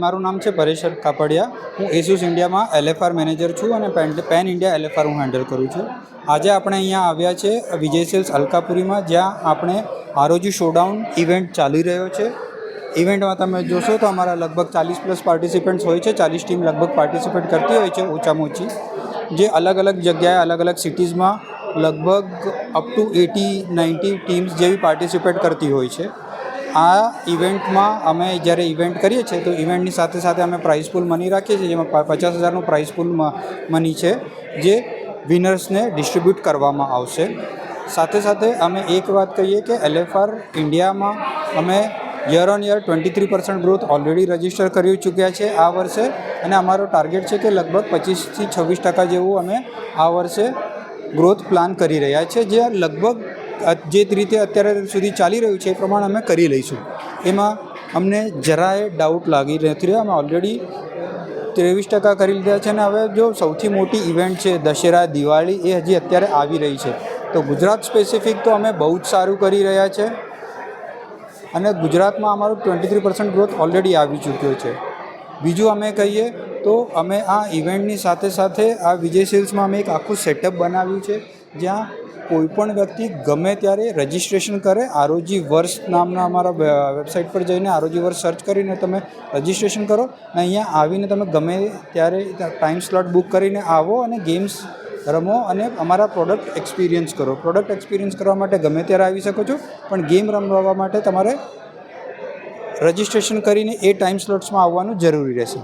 મારું નામ છે પરેશ કાપડિયા. હું એસુસ ઇન્ડિયામાં LFR મેનેજર છું અને પેન ઇન્ડિયા LFR હું હેન્ડલ કરું છું. આજે આપણે અહીંયા આવ્યા છે વિજય સેલ્સ અલકાપુરીમાં, જ્યાં આપણે ROG શોડાઉન ઇવેન્ટ ચાલી રહ્યો છે. ઇવેન્ટમાં તમે જોશો તો અમારા લગભગ 40+ પાર્ટિસિપન્ટ્સ હોય છે. 40 ટીમ લગભગ પાર્ટિસિપેટ કરતી હોય છે ઓછામાં ઓછી, જે અલગ અલગ જગ્યાએ અલગ અલગ સિટીઝમાં લગભગ અપ ટુ 80-90 ટીમ્સ જેવી પાર્ટિસિપેટ કરતી હોય છે. આ ઇવેન્ટમાં અમે જ્યારે ઇવેન્ટ કરીએ છીએ તો ઇવેન્ટની સાથે સાથે અમે પ્રાઇઝ પૂલ મની રાખીએ છીએ, જેમાં 50,000નું પ્રાઇઝ પૂલ મની છે જે વિનર્સને ડિસ્ટ્રીબ્યુટ કરવામાં આવશે. સાથે સાથે અમે એક વાત કહીએ કે LFR ઇન્ડિયામાં અમે year on year 23% growth already register કરી ચૂક્યા છે આ વર્ષે, અને અમારો ટાર્ગેટ છે કે લગભગ 25-26% જેવું અમે આ વર્ષે ગ્રોથ પ્લાન કરી રહ્યા છે, જે લગભગ જે રીતે અત્યારે સુધી ચાલી રહ્યું છે એ પ્રમાણે અમે કરી લઈશું. એમાં અમને જરાય ડાઉટ લાગી નથી રહ્યો. અમે ઓલરેડી 23% કરી લીધા છે, અને હવે જો સૌથી મોટી ઇવેન્ટ છે દશેરા દિવાળી, એ હજી અત્યારે આવી રહી છે. તો ગુજરાત સ્પેસિફિક તો અમે બહુ જ સારું કરી રહ્યા છે, અને ગુજરાતમાં અમારું 23% ગ્રોથ ઓલરેડી આવી ચૂક્યો છે. બીજું અમે કહીએ તો અમે આ ઇવેન્ટની સાથે સાથે આ વિજય સેલ્સમાં અમે એક આખું સેટઅપ બનાવ્યું છે, જ્યાં કોઈપણ વ્યક્તિ ગમે ત્યારે રજિસ્ટ્રેશન કરે. ROG વર્ષ નામના અમારા વેબસાઇટ પર જઈને ROG વર્ષ સર્ચ કરીને તમે રજિસ્ટ્રેશન કરો, અને અહીંયા આવીને તમે ગમે ત્યારે ટાઈમ સ્લોટ બુક કરીને આવો અને ગેમ્સ રમો અને અમારા પ્રોડક્ટ એક્સપિરિયન્સ કરો. પ્રોડક્ટ એક્સપિરિયન્સ કરવા માટે ગમે ત્યારે આવી શકો છો, પણ ગેમ રમવા માટે તમારે રજિસ્ટ્રેશન કરીને એ ટાઈમ સ્લોટ્સમાં આવવાનું જરૂરી રહેશે.